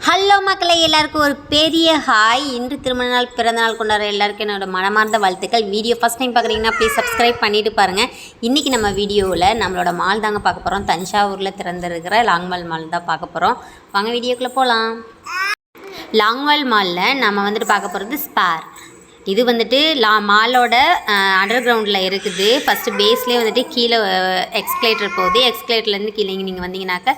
Hello மக்களே, எல்லாருக்கும் ஒரு பெரிய ஹாய். இன்று திருமண நாள் பிறந்தநாள் கொண்டாடுற எல்லாருக்கும் என்னோட மனமார்ந்த வாழ்த்துக்கள். வீடியோ ஃபஸ்ட் டைம் பார்க்குறீங்கன்னா ப்ளீஸ் சப்ஸ்கிரைப் பண்ணிவிட்டு பாருங்கள். இன்றைக்கி நம்ம வீடியோவில் நம்மளோட மால் தாங்க பார்க்க போகிறோம். தஞ்சாவூரில் திறந்திருக்கிற லாங்மால் மால் தான் பார்க்க போகிறோம். வாங்க வீடியோக்குள்ளே போகலாம். லாங்மால் மாலில் நம்ம வந்துட்டு பார்க்க போகிறது ஸ்பேர். இது வந்துட்டு மாலோட அண்டர் கிரவுண்டில் இருக்குது. ஃபஸ்ட்டு பேஸ்லேயே வந்துட்டு கீழே எக்ஸ்கலேட்டர் போகுது. எக்ஸ்கலேட்டர்லேருந்து கீழே நீங்கள் வந்தீங்கன்னாக்கா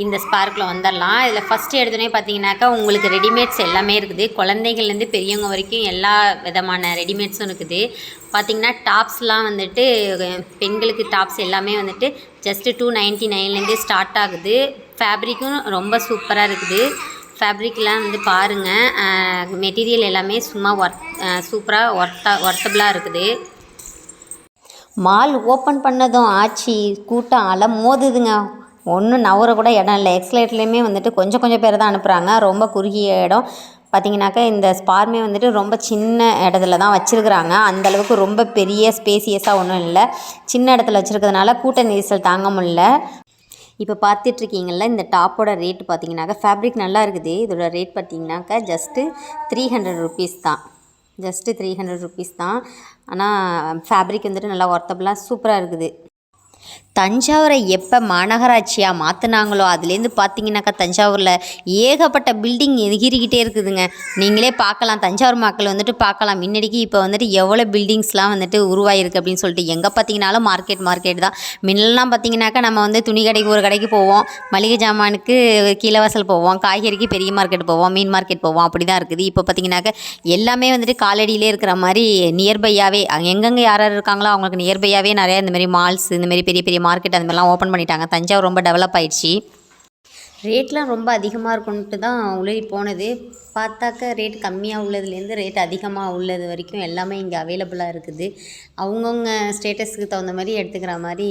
இந்த ஸ்பார்க்கில் வந்துடலாம். இதில் ஃபஸ்ட்டு எடுத்தோடனே பார்த்தீங்கன்னாக்கா உங்களுக்கு ரெடிமேட்ஸ் எல்லாமே இருக்குது. குழந்தைகள்லேருந்து பெரியவங்க வரைக்கும் எல்லா விதமான ரெடிமேட்ஸும் இருக்குது. பார்த்திங்கன்னா டாப்ஸ்லாம் வந்துட்டு பெண்களுக்கு டாப்ஸ் எல்லாமே வந்துட்டு ஜஸ்ட்டு 299 ஸ்டார்ட் ஆகுது. ஃபேப்ரிக்கும் ரொம்ப சூப்பராக இருக்குது. ஃபேப்ரிக்லாம் வந்து பாருங்கள், மெட்டீரியல் எல்லாமே சும்மா சூப்பராக ஒர்த்தபுளாக இருக்குது. மால் ஓப்பன் பண்ணதும் ஆச்சு, கூட்டம் அலமோதுதுங்க. ஒன்றும் நவர கூட இடம் இல்லை. எக்ஸ்லேட்லேயுமே வந்துட்டு கொஞ்சம் பேர் தான் அனுப்புகிறாங்க. ரொம்ப குறுகிய இடம். பார்த்திங்கனாக்கா இந்த ஸ்பார்மே வந்துட்டு ரொம்ப சின்ன இடத்துல தான் வச்சுருக்குறாங்க. அந்தளவுக்கு ரொம்ப பெரிய ஸ்பேசியஸாக ஒன்றும் இல்லை. சின்ன இடத்துல வச்சுருக்கிறதுனால கூட்ட நெரிசல் தாங்க முடியல. இப்போ பார்த்துட்ருக்கீங்கள இந்த டாப்போட ரேட் பார்த்தீங்கன்னாக்கா ஃபேப்ரிக் நல்லா இருக்குது. இதோட ரேட் பார்த்தீங்கன்னாக்கா ஜஸ்ட்டு 300 ருபீஸ் தான். ஜஸ்ட்டு 300 ருபீஸ் தான். ஆனால் ஃபேப்ரிக் வந்துட்டு நல்லா ஒர்த்தபுளாக சூப்பராக இருக்குது. தஞ்சாவூரை எப்போ மாநகராட்சியாக மாற்றினாங்களோ அதுலேருந்து பார்த்தீங்கன்னாக்கா தஞ்சாவூரில் ஏகப்பட்ட பில்டிங் எகிரிக்கிட்டே இருக்குதுங்க. நீங்களே பார்க்கலாம், தஞ்சாவூர் மக்கள் வந்துட்டு பார்க்கலாம். முன்னாடிக்கு இப்போ வந்துட்டு எவ்வளோ பில்டிங்ஸ்லாம் வந்துட்டு உருவாயிருக்கு அப்படின்னு சொல்லிட்டு எங்கே பார்த்தீங்கன்னாலும் மார்க்கெட் தான். முன்னெல்லாம் பார்த்தீங்கன்னாக்கா நம்ம வந்து துணி கடைக்கு ஒரு கடைக்கு போவோம், மளிகை ஜாமானுக்கு கீழவாசல் போவோம், காய்கறிக்கு பெரிய மார்க்கெட் போவோம், மீன் மார்க்கெட் போவோம், அப்படி தான் இருக்குது. இப்போ பார்த்தீங்கன்னாக்கா எல்லாமே வந்துட்டு காலடியிலே இருக்கிற மாதிரி நியர்பையாகவே எங்கெங்கே யார் இருக்காங்களோ அவங்களுக்கு நியர்பையாகவே நிறையா இந்தமாரி மால்ஸ், இந்தமாரி பெரிய மார்க்கெட் அந்த மாதிரிலாம் ஓப்பன் பண்ணிட்டாங்க. தஞ்சாவூர் ரொம்ப டெவலப் ஆகிடுச்சு. ரேட்லாம் ரொம்ப அதிகமாக இருக்குன்ட்டு தான் உள்ளே போனது. பார்த்தாக்க ரேட் கம்மியாக உள்ளதுலேருந்து ரேட் அதிகமாக உள்ளது வரைக்கும் எல்லாமே இங்கே அவைலபிளாக இருக்குது. அவங்கவுங்க ஸ்டேட்டஸுக்கு தகுந்த மாதிரி எடுத்துக்கிற மாதிரி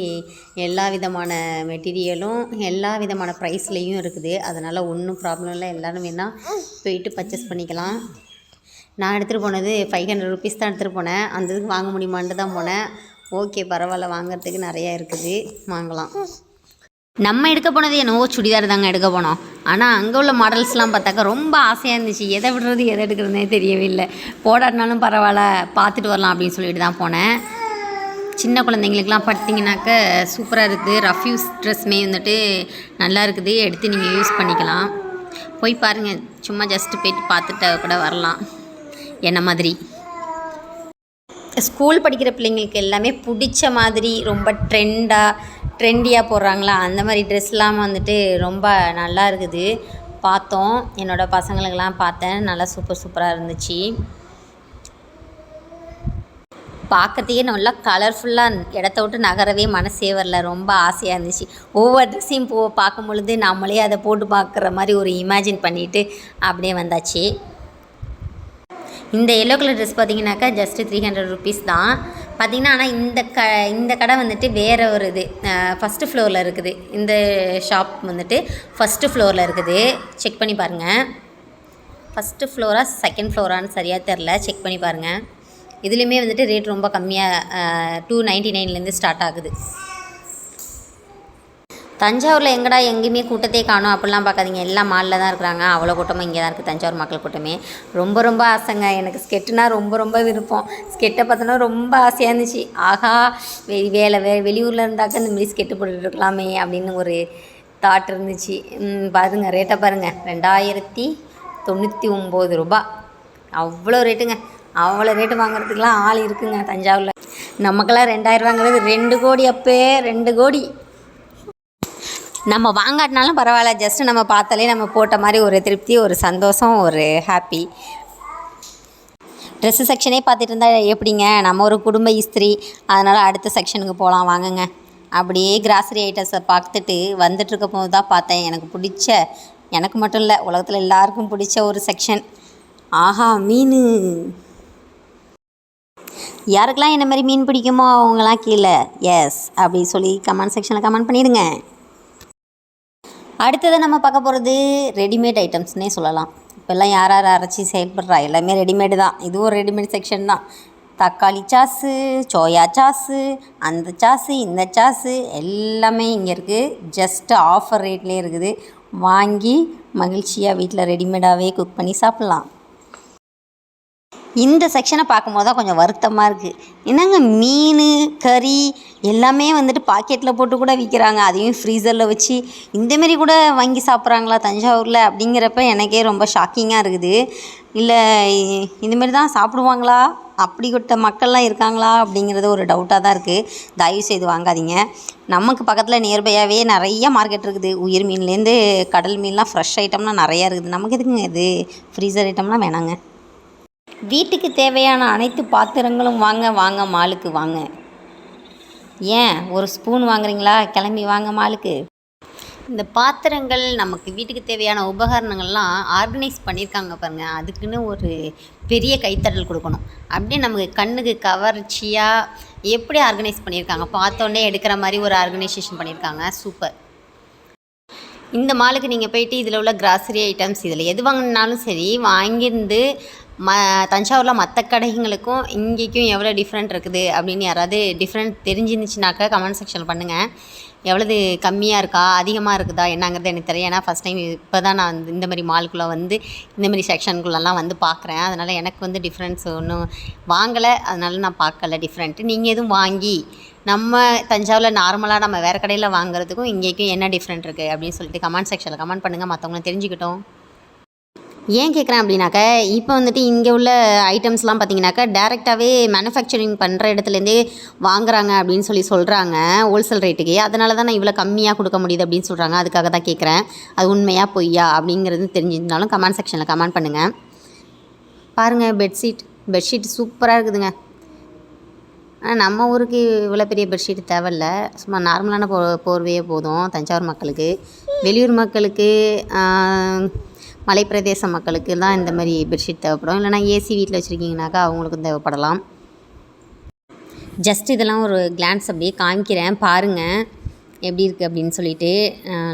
எல்லா விதமான மெட்டீரியலும் எல்லா விதமான ப்ரைஸ்லேயும் இருக்குது. அதனால் ஒன்றும் ப்ராப்ளம் இல்லை. எல்லோரும் வேணால் போயிட்டு பர்ச்சேஸ் பண்ணிக்கலாம். நான் எடுத்துகிட்டு போனது 500 ருபீஸ் தான் எடுத்துகிட்டு போனேன். அந்த இதுக்கு வாங்க முடியுமான்ட்டு தான் போனேன். ஓகே, பரவாயில்ல, வாங்கிறதுக்கு நிறையா இருக்குது, வாங்கலாம். நம்ம எடுக்க போனது என்னவோ சுடிதார் தாங்க எடுக்க போனோம். ஆனால் அங்கே உள்ள மாடல்ஸ்லாம் பார்த்தாக்கா ரொம்ப ஆசையாக இருந்துச்சு. எதை விடுறது எதை எடுக்கிறதுனே தெரியவே இல்லை. போடாட்டினாலும் பரவாயில்ல, பார்த்துட்டு வரலாம் அப்படின்னு சொல்லிட்டு தான் போனேன். சின்ன குழந்தைங்களுக்கெலாம் பார்த்தீங்கன்னாக்க சூப்பராக இருக்குது. ரஃப் யூஸ் ட்ரெஸ்மே வந்துட்டு நல்லா இருக்குது. எடுத்து நீங்கள் யூஸ் பண்ணிக்கலாம். போய் பாருங்கள், சும்மா ஜஸ்ட்டு போய்ட்டு பார்த்துட்டு கூட வரலாம். என்ன மாதிரி ஸ்கூல் படிக்கிற பிள்ளைங்களுக்கு எல்லாமே பிடிச்ச மாதிரி ரொம்ப ட்ரெண்டியாக போடுறாங்களா, அந்த மாதிரி ட்ரெஸ்லாம் வந்துட்டு ரொம்ப நல்லா இருக்குது. பார்த்தோம், என்னோடய பசங்களுக்கெல்லாம் பார்த்தேன், நல்லா சூப்பராக இருந்துச்சு. பார்க்கறதுக்கே நல்லா கலர்ஃபுல்லாக இடத்த விட்டு நகரவே மனசே வரல. ரொம்ப ஆசையாக இருந்துச்சு. ஒவ்வொரு ட்ரெஸ்ஸையும் பார்க்கும் பொழுது நம்மளே அதை போட்டு பார்க்குற மாதிரி ஒரு இமேஜின் பண்ணிவிட்டு அப்படியே வந்தாச்சு. இந்த எல்லோ கலர் ட்ரெஸ் பார்த்திங்கனாக்கா ஜஸ்ட்டு 300 ருபீஸ் தான். பார்த்திங்கன்னா ஆனால் இந்த கடை வந்துட்டு வேறு ஒரு இது ஃபஸ்ட்டு ஃப்ளோரில் இருக்குது. இந்த ஷாப் வந்துட்டு ஃபஸ்ட்டு ஃப்ளோரில் இருக்குது. செக் பண்ணி பாருங்கள். ஃபஸ்ட்டு ஃப்ளோரா செகண்ட் ஃப்ளோரான்னு சரியாக தெரில, செக் பண்ணி பாருங்கள். இதுலேயுமே வந்துட்டு ரேட் ரொம்ப கம்மியாக 299 ஸ்டார்ட் ஆகுது. தஞ்சாவூரில் எங்கடா எங்கேயுமே கூட்டத்தையே காணும் அப்படிலாம் பார்க்காதீங்க. எல்லாம் மாலில் தான் இருக்கிறாங்க. அவ்வளோ கூட்டமாக இங்கே தான் இருக்குது. தஞ்சாவூர் மக்கள் கூட்டமே ரொம்ப ஆசைங்க. எனக்கு ஸ்கெட்டுனா ரொம்ப விருப்பம். ஸ்கெட்டை பார்த்தோன்னா ரொம்ப ஆசையாக இருந்துச்சு. ஆகா, வெளியூரில் இருந்தாக்க இந்த மாதிரி ஸ்கெட்டு போட்டுருக்கலாமே அப்படின்னு ஒரு தாட் இருந்துச்சு. பாருங்கள், ரேட்டை பாருங்கள், 2099 ரூபா. அவ்வளோ ரேட்டுங்க. அவ்வளோ ரேட்டு வாங்குறதுக்கெலாம் ஆள் இருக்குங்க தஞ்சாவூரில். நமக்கெல்லாம் 2000 ரூபாங்கிறது 2 கோடி. அப்போ 2 கோடி. நம்ம வாங்காட்டினாலும் பரவாயில்ல, ஜஸ்ட்டு நம்ம பார்த்தாலே நம்ம போட்ட மாதிரி ஒரு திருப்தி, ஒரு சந்தோஷம், ஒரு ஹாப்பி. ட்ரெஸ்ஸு செக்ஷனே பார்த்துட்டு இருந்தால் எப்படிங்க, நம்ம ஒரு குடும்ப இஸ்திரி. அதனால் அடுத்த செக்ஷனுக்கு போகலாம் வாங்குங்க. அப்படியே கிராசரி ஐட்டம்ஸை பார்த்துட்டு வந்துட்டுருக்க போது தான் பார்த்தேன் எனக்கு பிடிச்ச, எனக்கு மட்டும் இல்லை உலகத்தில் எல்லாருக்கும் பிடிச்ச ஒரு செக்ஷன். ஆஹா, மீன். யாருக்கெல்லாம் என்ன மாதிரி மீன் பிடிக்குமோ அவங்களாம் கீழே எஸ் அப்படி சொல்லி கமெண்ட் செக்ஷனில் கமெண்ட் பண்ணிடுங்க. அடுத்தது நம்ம பார்க்க போகிறது ரெடிமேட் ஐட்டம்ஸ்னே சொல்லலாம். இப்போல்லாம் யார் அரைச்சி செயல்படுறா, எல்லாமே ரெடிமேடு தான். இதுவும் ஒரு ரெடிமேட் செக்ஷன் தான். தக்காளி சாஸு, சோயா சாஸு, அந்த சாஸு, இந்த சாஸு எல்லாமே இங்கே இருக்குது. ஜஸ்ட்டு ஆஃபர் ரேட்லேயே இருக்குது. வாங்கி மகிழ்ச்சியாக வீட்டில் ரெடிமேடாகவே குக் பண்ணி சாப்பிட்லாம். இந்த செக்ஷனை பார்க்கும்போது தான் கொஞ்சம் வருத்தமாக இருக்குது. என்னங்க மீன், கறி எல்லாமே வந்துட்டு பாக்கெட்டில் போட்டு கூட விற்கிறாங்க. அதையும் ஃப்ரீசரில் வச்சு இந்தமாரி கூட வாங்கி சாப்பிட்றாங்களா தஞ்சாவூரில் அப்படிங்கிறப்ப எனக்கே ரொம்ப ஷாக்கிங்காக இருக்குது. இல்லை இந்தமாரி தான் சாப்பிடுவாங்களா, அப்படிப்பட்ட மக்கள்லாம் இருக்காங்களா அப்படிங்கிறது ஒரு டவுட்டாக தான் இருக்குது. தயவுசெய்து வாங்காதீங்க. நமக்கு பக்கத்தில் நியர்பையாகவே நிறைய மார்க்கெட் இருக்குது. உயிர் மீன்லேருந்து கடல் மீன்லாம் ஃப்ரெஷ் ஐட்டம்லாம் நிறையா இருக்குது. நமக்கு எதுக்குங்க இது ஃப்ரீசர் ஐட்டம்லாம் வேணாங்க. வீட்டுக்கு தேவையான அனைத்து பாத்திரங்களும் வாங்க மாலுக்கு வாங்க. ஏன் ஒரு ஸ்பூன் வாங்குறீங்களா, கிளம்பி வாங்க மாலுக்கு. இந்த பாத்திரங்கள் நமக்கு வீட்டுக்கு தேவையான உபகரணங்கள்லாம் ஆர்கனைஸ் பண்ணியிருக்காங்க பாருங்கள். அதுக்குன்னு ஒரு பெரிய கைத்தட்டல் கொடுக்கணும். அப்படியே நமக்கு கண்ணுக்கு கவர்ச்சியாக எப்படி ஆர்கனைஸ் பண்ணியிருக்காங்க, பார்த்தோன்னே எடுக்கிற மாதிரி ஒரு ஆர்கனைசேஷன் பண்ணியிருக்காங்க. சூப்பர். இந்த மாலுக்கு நீங்கள் போயிட்டு இதில் உள்ள கிராசரி ஐட்டம்ஸ் இதில் எது வாங்கினாலும் சரி வாங்கியிருந்து தஞ்சாவூரில் மற்ற கடைகளுக்கும் இங்கேக்கும் எவ்வளோ டிஃப்ரெண்ட் இருக்குது அப்படின்னு யாராவது டிஃப்ரெண்ட் தெரிஞ்சிருந்துச்சுனாக்கா கமெண்ட் செக்ஷனில் பண்ணுங்கள். எவ்வளவு கம்மியாக இருக்கா, அதிகமாக இருக்குதா என்னங்கிறது எனக்கு தெரியும். ஏன்னா ஃபஸ்ட் டைம் இப்போ தான் நான் இந்த மாதிரி மாலுக்குள்ளே வந்து இந்தமாரி செக்ஷனுக்குள்ளெல்லாம் வந்து பார்க்குறேன். அதனால் எனக்கு வந்து டிஃப்ரென்ஸ் ஒன்றும் வாங்கலை, அதனால் நான் பார்க்கல டிஃப்ரெண்ட்டு. நீங்கள் எதுவும் வாங்கி நம்ம தஞ்சாவூரில் நார்மலாக நம்ம வேறு கடையில் வாங்குறதுக்கும் இங்கேக்கும் என்ன டிஃப்ரெண்ட் இருக்குது அப்படின்னு சொல்லிட்டு கமெண்ட் செக்ஷனில் கமெண்ட் பண்ணுங்கள், மற்றவங்களும் தெரிஞ்சுக்கிட்டோம். ஏன் கேட்குறேன் அப்படின்னாக்கா, இப்போ வந்துட்டு இங்கே உள்ள ஐட்டம்ஸ்லாம் பார்த்திங்கனாக்கா டேரெக்டாகவே மேனுஃபேக்சரிங் பண்ணுற இடத்துலேருந்தே வாங்குறாங்க அப்படின்னு சொல்கிறாங்க ஹோல்சேல் ரேட்டுக்கு. அதனால தான் நான் இவ்வளோ கம்மியாக கொடுக்க முடியுது அப்படின்னு சொல்கிறாங்க. அதுக்காக தான் கேட்குறேன். அது உண்மையாக பொய்யா அப்படிங்கிறது தெரிஞ்சிருந்தாலும் கமெண்ட் செக்ஷனில் கமெண்ட் பண்ணுங்கள். பாருங்கள், பெட்ஷீட் சூப்பராக இருக்குதுங்க. நம்ம ஊருக்கு இவ்வளோ பெரிய பெட்ஷீட் தேவையில்ல, சும்மா நார்மலான போர்வையே போதும் தஞ்சாவூர் மக்களுக்கு. வெளியூர் மக்களுக்கு, மலைப்பிரதேச மக்களுக்கு தான் இந்த மாதிரி பெட்ஷீட் தேவைப்படும். இல்லைனா ஏசி வீட்டில் வச்சுருக்கீங்கனாக்கா அவங்களுக்கும் தேவைப்படலாம். ஜஸ்ட் இதெல்லாம் ஒரு கிளான்ஸ் அப்படியே காமிக்கிறேன், பாருங்கள் எப்படி இருக்குது அப்படின்னு சொல்லிட்டு.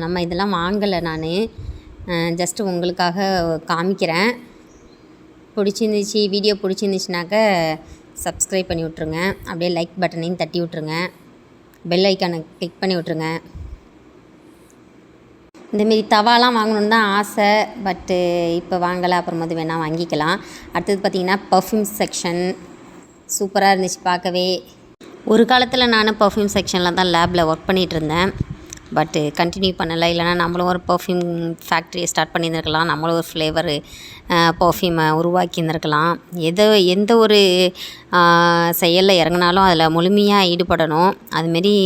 நம்ம இதெல்லாம் வாங்கலை, நான் ஜஸ்ட்டு உங்களுக்காக காமிக்கிறேன். பிடிச்சிருந்துச்சு, வீடியோ பிடிச்சிருந்துச்சுனாக்கா சப்ஸ்கிரைப் பண்ணி விட்ருங்க. அப்படியே லைக் பட்டனையும் தட்டி விட்ருங்க. பெல் ஐக்கானை கிளிக் பண்ணி விட்ருங்க. இந்தமாரி தவாலாம் வாங்கணுன்னு தான் ஆசை, பட்டு இப்போ வாங்கலை, அப்புறமேட்டு வேணால் வாங்கிக்கலாம். அடுத்தது பார்த்திங்கன்னா பர்ஃப்யூம் செக்ஷன் சூப்பராக இருந்துச்சு பார்க்கவே. ஒரு காலத்தில் நான் பர்ஃப்யூம் செக்ஷனில் தான் லேபில் ஒர்க் பண்ணிகிட்ருந்தேன், பட்டு கண்டினியூ பண்ணலை. இல்லைனா நம்மளும் ஒரு பர்ஃப்யூம் ஃபேக்ட்ரியை ஸ்டார்ட் பண்ணியிருந்துருக்கலாம், நம்மளும் ஒரு ஃப்ளேவரு பர்ஃப்யூமை உருவாக்கியிருந்துருக்கலாம். எந்த ஒரு செயலில் இறங்கினாலும் அதில் முழுமையாக ஈடுபடணும். அதுமாரி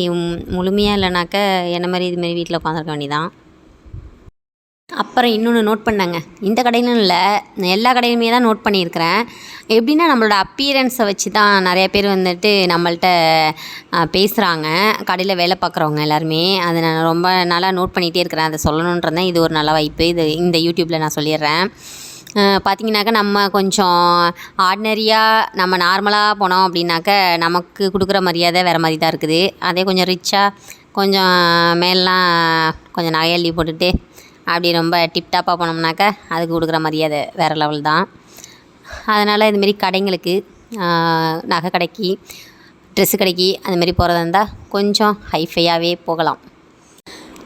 முழுமையாக இல்லைனாக்க என்ன மாதிரி இதுமாரி வீட்டில் உட்காந்துருக்க வேண்டியதான். அப்புறம் இன்னொன்று நோட் பண்ணேங்க, இந்த கடையிலும் இல்லை, எல்லா கடையிலுமே தான் நோட் பண்ணியிருக்கிறேன். எப்படின்னா நம்மளோட அப்பியரன்ஸை வச்சு தான் நிறைய பேர் வந்துட்டு நம்மள்கிட்ட பேசுகிறாங்க, கடையில் வேலை பார்க்குறவங்க எல்லாருமே. அதை நான் ரொம்ப நாளாக நோட் பண்ணிகிட்டே இருக்கிறேன், அதை சொல்லணுன்றதான் இது ஒரு நல்ல வாய்ப்பு. இந்த யூடியூப்பில் நான் சொல்லிடுறேன். பார்த்திங்கனாக்கா நம்ம கொஞ்சம் ஆர்டினரியாக நம்ம நார்மலாக போனோம் அப்படின்னாக்க நமக்கு கொடுக்குற மரியாதை வேறு மாதிரி தான் இருக்குது. அதே கொஞ்சம் ரிச்சாக கொஞ்சம் மேலாம் கொஞ்சம் நகையள்ளி போட்டுட்டு அப்படி ரொம்ப டிப்டாப்பாக போனோம்னாக்கா அதுக்கு கொடுக்குற மரியாதை வேறு லெவல் தான். அதனால் இதுமாரி கடைங்களுக்கு, நகை கடைக்கு, ட்ரெஸ்ஸு கடைக்கு அதுமாரி போகிறதா இருந்தால் கொஞ்சம் ஹைஃபையாகவே போகலாம்.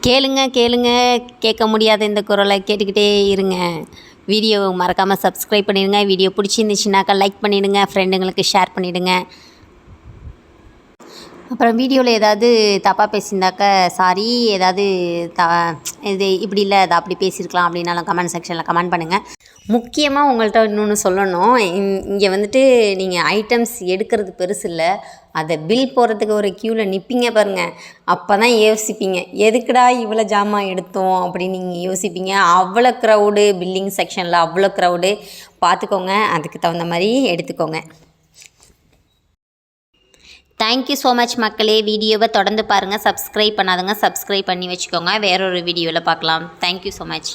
கேளுங்க, கேட்க முடியாத இந்த குரலை கேட்டுக்கிட்டே இருங்க. வீடியோ மறக்காமல் சப்ஸ்கிரைப் பண்ணிடுங்க. வீடியோ பிடிச்சிருந்துச்சுனாக்கா லைக் பண்ணிவிடுங்க, ஃப்ரெண்டுங்களுக்கு ஷேர் பண்ணிவிடுங்க. அப்புறம் வீடியோவில் ஏதாவது தப்பாக பேசியிருந்தாக்கா சாரி, ஏதாவது இது இப்படி இல்லை அது அப்படி பேசியிருக்கலாம் அப்படின்னாலும் கமெண்ட் செக்ஷனில் கமெண்ட் பண்ணுங்கள். முக்கியமாக உங்கள்கிட்ட இன்னொன்று சொல்லணும், இங்கே வந்துட்டு நீங்கள் ஐட்டம்ஸ் எடுக்கிறது பெருசு இல்லை, அதை பில் போடுறதுக்கு ஒரு க்யூவில் நிற்பீங்க பாருங்கள், அப்போ தான் யோசிப்பீங்க எதுக்குடா இவ்வளோ ஜாமான் எடுத்தோம் அப்படின்னு நீங்கள் யோசிப்பீங்க. அவ்வளோ க்ரௌடு பில்லிங் செக்ஷனில், அவ்வளோ க்ரௌடு பார்த்துக்கோங்க, அதுக்கு தகுந்த மாதிரி எடுத்துக்கோங்க. தேங்க்யூ ஸோ மச் மக்களே. வீடியோவை தொடர்ந்து பாருங்கள், சப்ஸ்கிரைப் பண்ணாதுங்க சப்ஸ்கிரைப் பண்ணி வச்சுக்கோங்க. வேறொரு வீடியோவில் பார்க்கலாம். Thank you so much.